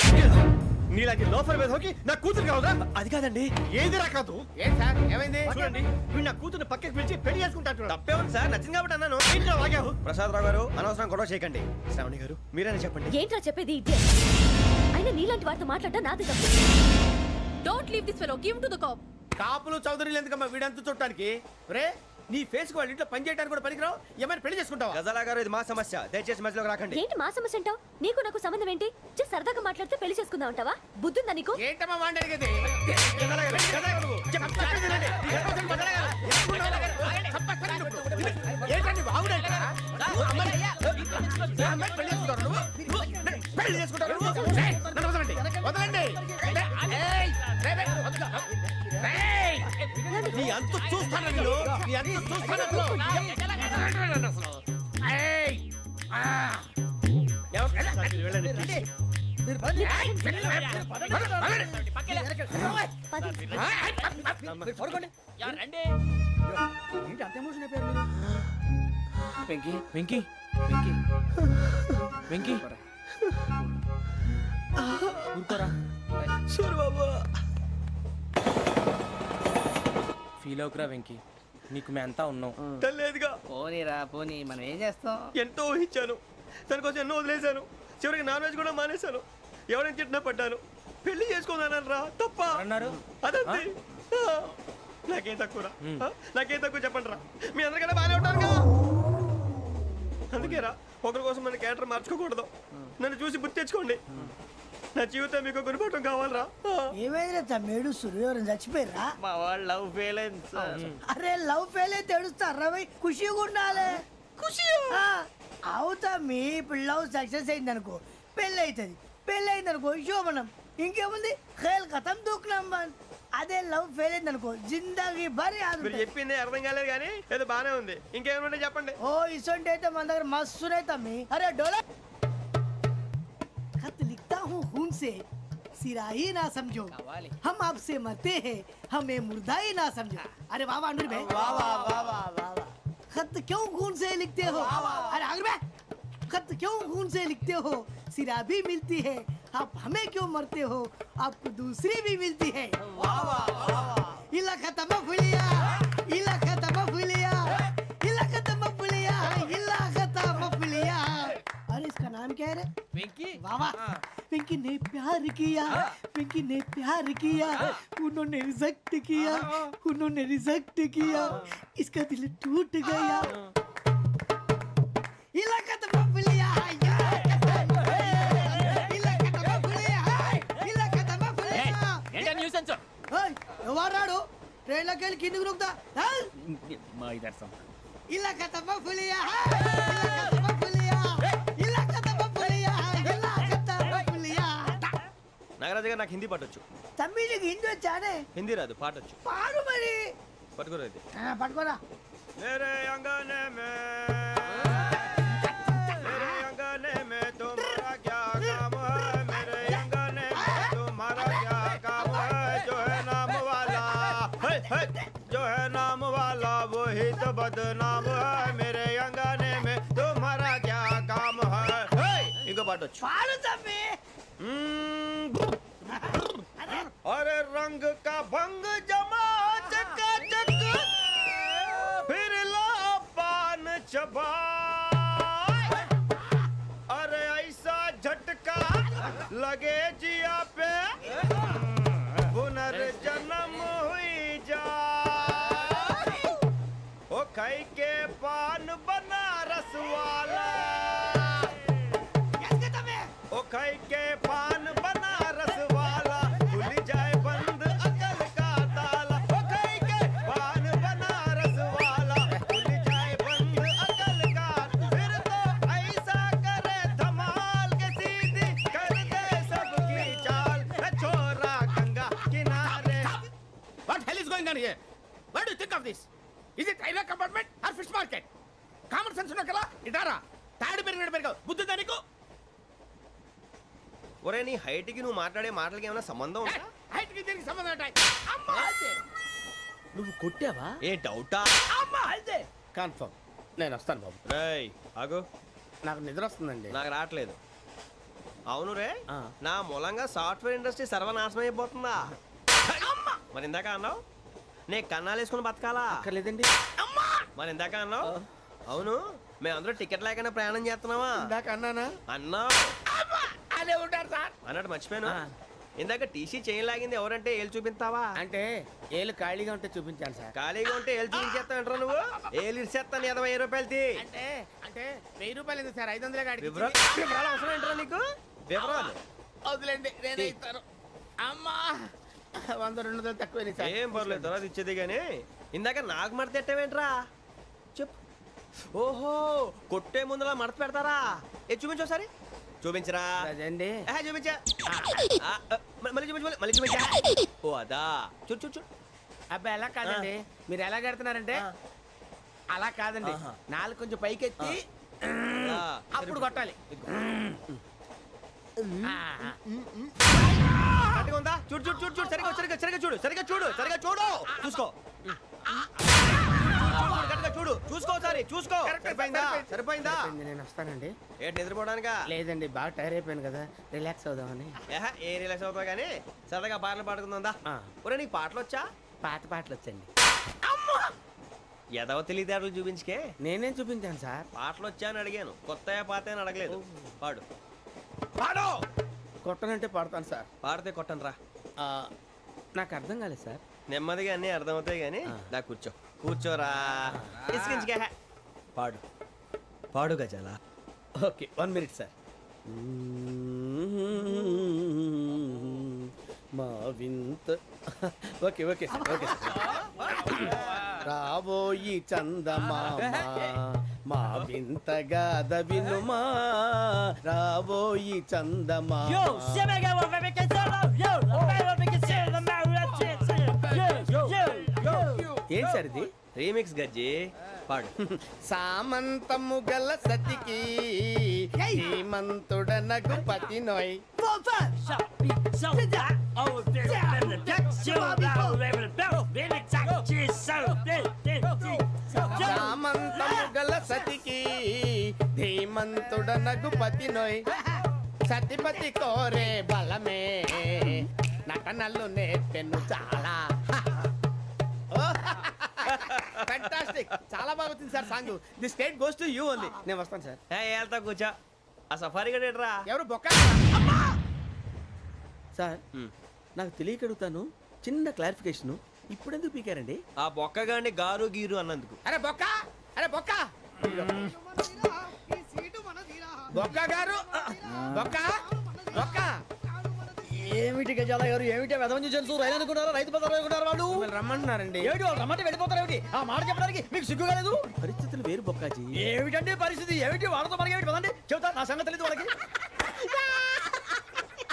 నీలాంటి లోఫర్ మీద హోకి నా కూతురు కావదా? అది కాదండి. ఏది రాకాదు? ఏం సార్ ఏమైంది? చూడండి వీడు నా కూతురు పక్కకి పిలిచి పెళ్లి చేసుకుంటాడు. తప్పే ఉంది సార్, నచ్చింది కాబట్టి అన్నాను. ప్రసాద్ రావు గారు అనవసరం గొడవ చేయకండి. శ్రావణి గారు మీరైనా చెప్పండి. ఏంట్రా చెప్పేది? ఇదే అయినా నీలాంటి వారితో మాట్లాడటం నాది తప్పు. Don't leave this fellow. Give him to the cop. కాపులు చౌదరులు ఎందుకమ్మా వీడంతా చూడటానికి? రే నీ ఫేస్ కు వాళ్ళ ఇంట్లో పని చేయడానికి కూడా పనికిరావు. ఏమైనా పెళ్లి చేసుకుంటావా? గజాలా గారు ఇది మా సమస్య, దయచేసి మధ్యలోకి రాకండి. ఏంటి మా సమస్య అంటావు? నీకు నాకు సంబంధం ఏంటి? జస్ట్ సరదాగా మాట్లాడితే పెళ్లి చేసుకుందాం అంటావా? బుద్ధుందా నీకు? ఏంటమ్మా వాడిని అడిగేది? ఏంటండి బాగుండండి పెళ్లి చేసుకుంటారు. వదలండి. నీ అంత చూస్తాను నేను, నీ అంత చూస్తాను అసలు. వెంకీ వెంకీ వెంకీ వెంకీ ఊరుకోరా. ఫీల్ అవుకురా వెంకీ, నీకు మేమంతా ఉన్నాం. తెలియదుగా. పోనీరా పోనీ, మనం ఏం చేస్తాం? ఎంతో ఊహించాను, దానికోసం ఎన్నో వదిలేశాను. చివరికి నాన్ వెజ్ కూడా మానేశాను. ఎవరైనా తిట్టినా పడ్డాను. పెళ్లి చేసుకుందానని రా తప్ప అన్నారు. అదంతే. నాకేం తక్కువరా? నాకేం తక్కువ చెప్పండి రా. మీ అందరికన్నా బాగానే ఉంటారు కదా. అందుకేరా ఒకరి కోసం మన క్యారెక్టర్ మార్చుకోకూడదు. నన్ను చూసి గుర్తు తెచ్చుకోండి. నా జీవితం మీకు గురిపటం కావాలరా. ఏమైందిరా తమ్మేడు సూర్యవరం చచ్చిపోయిరా? మా వాళ్ళు లవ్ ఫెయిల్ అయింది సార్. అరే లవ్ ఫెయిల్ అయితే ఏడుస్తారా భయ్? ఖుషిగా ఉండాలి. ఖుషి అవుతా మీ ఇప్పుడు లవ్ సక్సెస్ అయింది అనుకో పెళ్ళి అవుతుంది. పెళ్ళి అయింది అనుకో శోభనం. ఇంకేముంది ఖేల్ కథం దూకునాం బాన్. అదే లవ్ ఫెయిల్ అయింది అనుకో జిందాగీ భారీ మీరు చెప్పింది అర్థం కాలేదు కానీ ఏదో బానే ఉంది. ఇంకేమైనా చెప్పండి. ఓ ఇసొంటి అయితే మన దగ్గర మస్తునే తమ్మి. అరే డోలా खत लिखता हूँ खून से सिरा ही ना समझो, हम आपसे मरते हैं हमें मुर्दा ही ना समझो. अरे वाह वाह अनुर भाई, वाह वाह वाह वाह वाह. खत क्यों खून से लिखते हो? अरे अनुर भाई खत क्यों खून से लिखते हो? सिरा भी मिलती है, आप हमें क्यों मरते हो? आपको दूसरी भी मिलती है. वाह वाह वाह. इला खत्म फुलिया, इला खत्म फुलिया, इला खत्म फुलिया, इला खत्म फुलिया. अरे इसका नाम क्या है रे? వెంకీ. वाह वाह. पिंकी ने प्यार किया, पिंकी ने प्यार किया, उन्होंने रिजेक्ट किया, उन्होंने रिजेक्ट किया, इसका दिल टूट गया. इलाका तो बबलिया, इलाका तो बबलिया, इलाका तो बबलिया. ఏంటా న్యూసెన్స్? ओए ఎవరాడు ట్రైన్ లోకి వెళ్ళి కిందికి నొక్కుతా. మా ఇదర్సం. ఇలాకా तो बबलिया, इलाका तो बबलिया, इलाका तो बबलिया, इलाका तो बबलिया. నాగరాజు గారు నాకు హిందీ పాటొచ్చు. తమ్మి నీకు హిందీ వచ్చానే? హిందీ రాదు, పాటొచ్చు. పాడు మరి. పట్టుకోరైతే పట్టుకోరా. मेरे अंगने में मेरे अंगने में तुम्हारा क्या काम है? मेरे अंगने में तुम्हारा क्या काम है? जो है नाम वाला जो है नाम वाला वही तो बदनाम है. मेरे अंगने में तुम्हारा क्या काम है? इनको पाटो. పాడు తమ్మి. अरे रंग का भंग जमा चकाचक फिर ला पान चबा. अरे ऐसा झटका लगे जिया पे पुनर्जन्म हुई जा. ओ खाई के पान बनारस वाला खाई के पान बनारस वाला खुल जाए बंद अकल का ताला वो खाई के पान बनारस वाला खुल जाए बंद अकल का फिर तो ऐसा करे धमाल के सीधी कर दे सबकी चाल छोरा गंगा किनारे What hell is going on here? What do you think of this? Is it railway compartment or fish market? Common sense ఉన్న కదా ఇటారా తాడి పెరిగినట్టు పెరగవు బుద్ధి దానికి ఒరే నీ హైట్ కి నువ్వు మాట్లాడే మాటలకి ఏమైనా సంబంధం ఉందా హైట్ కి దీనికి సంబంధం ఉంటాయి అమ్మా అదే నువ్వు కొట్టావా ఏ డౌటా అమ్మా అదే కన్ఫర్మ్ నేను వస్తాను బాబు రేయ్ ఆగు నాకు నిద్ర వస్తుందండి నాకు రావట్లేదు అవును రే ఆ. నా మూలంగా సాఫ్ట్వేర్ ఇండస్ట్రీ సర్వనాశనం అయిపోతుందా మరి ఇందాక అన్నావు నే కన్నాలు వేసుకుని బతకాలా అక్కర్లేదండి మరి ఇందాక అన్నావు అవును మేమందరూ టికెట్ లేకుండా ప్రయాణం చేస్తున్నావా ఇందాక అన్నానా అన్నావు అదే ఉంటారు సార్ అన్నట్టు మర్చిపోయాను ఆ. ఇందాక టీసీ చేయి లాగింది ఎవరంటే ఏళ్ళు చూపిస్తావా అంటే ఏళ్ళు ఖాళీగా ఉంటే చూపించాను సార్ ఖాళీగా ఉంటే ఏళ్ళు చూపించేస్తావు నువ్వు ఏళ్ళు ఇచ్చేస్తాను 20 రూపాయలది అంటే అంటే 1000 రూపాయలు ఎందుకు సార్ 500 కాడికి వివరాలు అవసరం ఏంట్రా నీకు వివరాలు వదిలేండి నేనే ఇస్తాను అమ్మా 100-200 తక్కువ సార్ ఏం పర్లేదు తర్వాత ఇచ్చేది కానీ ఇందాక నాకు మడత పెట్టావేంట్రా చెప్పు ఓహో కొట్టే ముందులా మడత పెడతారా ఏ చూపించు ఒకసారి చూపించరా అదండి చూపించా మళ్ళీ చూపించు మళ్ళీ చూపించా ఓ అదా చూడు చూడు చూడు అబ్బాయి ఎలా కాదండి మీరు ఎలా కడుతున్నారంటే అలా కాదండి ఆహా. నాలుగు కొంచెం పైకెత్తి ఆ, అప్పుడు కొట్టాలి కరెక్ట్గా ఉందా చూడు చూడు చూడు చూడు సరిగా సరిగా సరిగా చూడు సరిగా చూడు సరిగా చూడు చూసుకో కరెక్ట్గా చూడు చూసుకో ఒకసారి చూసుకో సరిపోయిందా సరిపోయిందా అయిపోయింది, నేను వస్తానండి ఏంటి నిద్రపోవడానికా లేదండి బాగా టైర్ అయిపోయాను కదా రిలాక్స్ అవుదామని ఏ రిలాక్స్ అవుతావు కానీ సరదాగా పాటలు పాడుకుందా ఆ. ఒరే నీకు పాటలు వచ్చా పాత పాటలు వచ్చండి ఎదవ తెలివితేటలు చూపించుకే నేనేం చూపించాను సార్ పాటలు వచ్చా అని అడిగాను కొత్త పాత అని అడగలేదు పాడు పాడు కొట్టనంటే పడతాను సార్ పాడితే కొట్టను రా ఆ, నాకు అర్థం కాలేదు సార్ నెమ్మదిగా అన్నీ అర్థమవుతాయి కానీ దా కూర్చో కూర్చోరా ఇసుకించుకే పాడు పాడు గజాల ఓకే 1 మినిట్ సార్ మా వింత okay okay sir okay sir రాబోయి చందమామ మా వింతగా వినుమా రాబోయి చందమామ ఏం సార్ ఇది రీమిక్స్ గజ్జి పాడు సామంతము గల సతికి హేమంతుడనగు పతి నోయ్ సామంతము గల సతికి ధీమంతుడనగు పతి నోయ్ సతిపతి కోరే బలమే నటనలు నేర్పెను చాలా ఫ్యాంటాస్టిక్ చాలా బాగా వచ్చింది sir song the state goes to you only నేను వస్తాను సార్ వెళ్తా కూర్చో ఆ సఫారీ గడేట్రా ఎవరు బొక్క సార్ నాకు తెలియక అడుగుతాను చిన్న క్లారిఫికేషన్ ఇప్పుడు ఎందుకు పీకారండి ఆ బొక్కగాండి గారు గీరు అన్నందుకు అరే బొక్క అరే బొక్క బొక్క గారు బొక్క బొక్క ఏమిటి గజాల గారు ఏమిటి వెదవం చూసాను రైలు అనుకున్నారా రైతు బజార్ అనుకున్నారు వాళ్ళు మిమ్మల్ని రమ్మంటున్నారండి ఏమిటి వాళ్ళు రమ్మంటే వెళ్ళిపోతారు ఏమిటి ఆ మాట చెప్పడానికి మీకు సిగ్గు కాలేదు పరిస్థితులు వేరు బొక్కాజీ ఏమిటండి పరిస్థితి ఏమిటి వాళ్ళతో మనకి ఏమిటి పదండి చెబుతా నా సంగతి తెలియదు వాళ్ళకి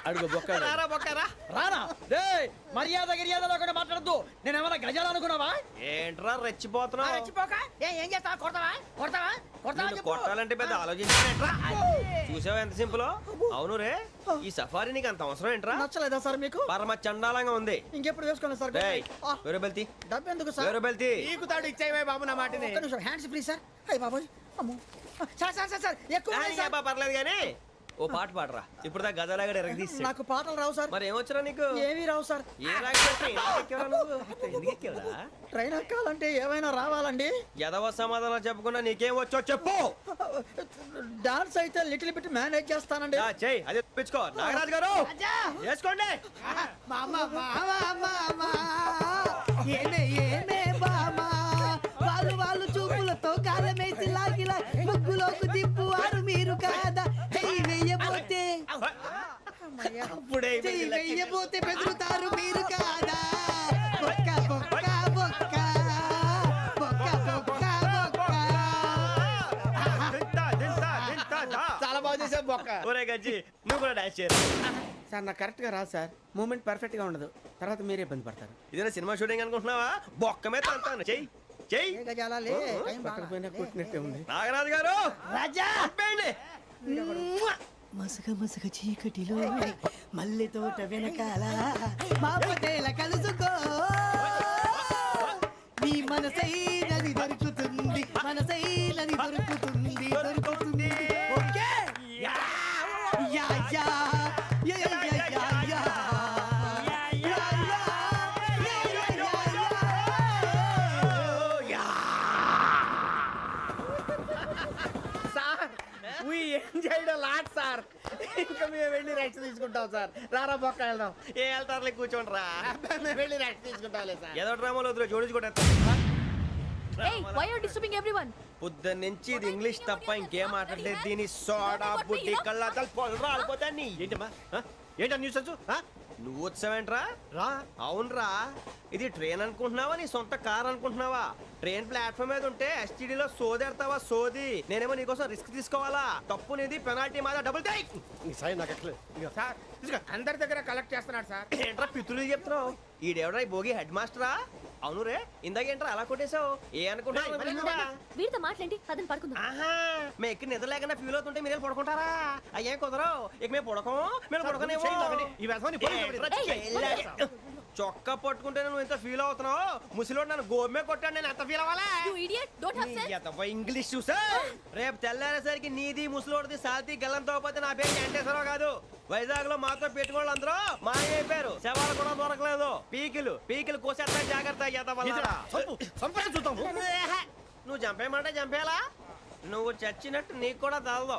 అడుగు బొక్క రారా బొక్కరా రానా రే మర్యాద గిర్యాద లేకుండా మాట్లాడద్దు నేను ఏమైనా గజాలు అనుకున్నావా ఏంట్రా రెచ్చిపోతున్నావు ఏం చేస్తా కొడతావా కొడతావా కొడతావా నిన్ను కొట్టాలంటే పెద్ద ఆలోచించానేంట్రా చూసావా ఎంత సింపుల్ అవును రే ఈ సఫారీ నీకు అంత అవసరం ఏంట్రా నచ్చలేదా సార్ మీకు పరమ చండాలంగా ఉంది ఇంకెప్పుడు వేసుకోండి సార్ డేయ్, వేరే బెల్తి డబ్బు ఎందుకు సార్ వేరే బెల్తి నీకు తాడు ఇచ్చాయి బాబు నా మాటని ఒక్క నిమిషం హ్యాండ్స్ ప్లీజ్ సార్ అయ్యి బాబోయ్ అమ్మో సార్ సార్ సార్ సార్ ఎక్కువ ఉన్నాయి సార్. పర్లేదు కానీ ఓ పాట పాడరా ఇప్పుడు దా గదలాగడ ఎరగదీసి నాకు పాటలు రావు సార్ మరి ఏమొచ్చరా నీకు ఏమీ రావు సార్ ఏ రాకపోతే ఎందుకు ఎక్కేవరా నువ్వు? ఎందుకు ఎక్కేవరా ట్రైన్ ఎక్కాలంటే ఏమైనా రావాలండి ఎదవ సమాధానం చెప్పకుండా నీకేం వచ్చో చెప్పు డాన్స్ అయితే లిటిల్ బిట్ మేనేజ్ చేస్తానండి చెయ్యి అదే తెప్పించుకో నాగరాజు గారు వేసుకోండి మామా మామా మామా ఏనే ఏనే బామా వాళ్ళు చూపులతో కాలమేసి లాగిలా ముగ్గులోకి దిప్పువారు మీరు కాదా చెయ్యి వెయ్యబోతే అప్పుడే చెయ్యి వెయ్యబోతే బెదురుతారు మీరు కాదా బొక్క బొక్క బొక్క బొక్క బొక్క బొక్క. చాలా బాగా చేసావు బొక్క. ఒరే గజ్జి నువ్వు కూడా డాన్స్ చేయరు. సార్ నాకు కరెక్ట్గా రాదు సార్. మూమెంట్ పర్ఫెక్ట్గా ఉండదు, తర్వాత మీరే ఇబ్బంది పడతారు. ఇదేనా సినిమా షూటింగ్ అనుకుంటున్నావా? బొక్క మీద అంటాను. చెయ్యి చెయ్యి. పక్కన పోయినా కొట్టినట్టే ఉంది. నాగరాజు గారు రాజా ఆపేయండి. మసక మసక చీకటిలో మల్లె తోట వెనకాల మా పటేల కలుసుకో నీ మనసైనది దొరుకుతుంది మనసైనది దొరుకుతుంది దొరుకుతుంది okay yeah yeah yeah yeah yeah yeah yeah sir we enjoyed a lot sir. ఇంకా మేము వెళ్ళి రెస్ట్ తీసుకుంటాం సార్. రారా బొక్క వెళ్దాం. ఏ వెళ్తారులే కూర్చోండి రా. మేము వెళ్ళి రెస్ట్ తీసుకుంటాంలే సార్. ఏదో డ్రామాలో వద్దులే జోడించుకుంటా. Hey, why are you disturbing everyone? పొద్దున్న నుంచి ఇది ఇంగ్లీష్ తప్ప ఇంకేం మాట్లాడలేదు. దీని సోడా బుడ్డి కళ్ళ పొలరా రాలిపోతా నీ. ఏంటమ్మా ఏంటా న్యూస్ వచ్చు? నువ్వు వచ్చావేంట్రా? రా. అవునరా, ఇది ట్రైన్ అనుకుంటున్నావా నీ సొంత కార్ అనుకుంటున్నావా? ట్రైన్ ప్లాట్ఫామ్ మీద ఉంటే ఎస్టీడీలో సోదేడతావా సోది? నేనేమో నీకోసం రిస్క్ తీసుకోవాలా? తప్పు నీది, పెనాల్టీ మాదా, డబుల్ టై. సార్ అందరి దగ్గర కలెక్ట్ చేస్తున్నాడు సార్. ఏంట్రా పితులు చెప్తున్నావు? ఈడెవడ్రా ఈ భోగి హెడ్ మాస్టరా? అవును రే, ఇందాకేంట్రా అలా కొట్టేశావు? ఏ అనుకుంటున్నావు? వీరితో మాట్లాడి పదని పడుకుందాం. ఆహా, మేము ఎక్కడ నిద్ర లేకుండా ఫీల్ అవుతుంటే మీరేం పడుకుంటారా? అయ్యేం కుదరవు. ఇక మేము పడకం, మేము పడుకునేమో. చొక్కా పట్టుకుంటే నువ్వు ఎంత ఫీల్ అవుతున్నావు? ముసలివాడు నన్ను గోమే కొట్టాడు, నేను ఎంత ఫీల్ అవ్వాలా? You idiot! Don't have sense. English చూసా. రేపు తెల్లారేసరికి నీది ముసలివాడిది సాతి గల్లంతో పోతే నా పేరు వెంకటేశ్వరరావు కాదు. వైజాగ్ లో మాతో పెట్టుకోళ్ళు అందరూ మాయైపోయారు. శవాలు కూడా దొరకలేదు. పీకిలు కోసేస్తా, జాగ్రత్త. నువ్వు చంపేయమంటే చంపేలా? నువ్వు చచ్చినట్టు నీకు కూడా తగదు.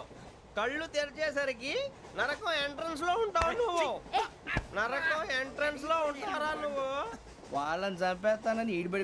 కళ్ళు తెరిచేసరికి నరకం ఎంట్రన్స్ లో ఉంటావు నువ్వు. నరకం ఎంట్రన్స్ లో ఉంటారా నువ్వు? వాళ్ళని చంపేస్తానని ఈడిబడి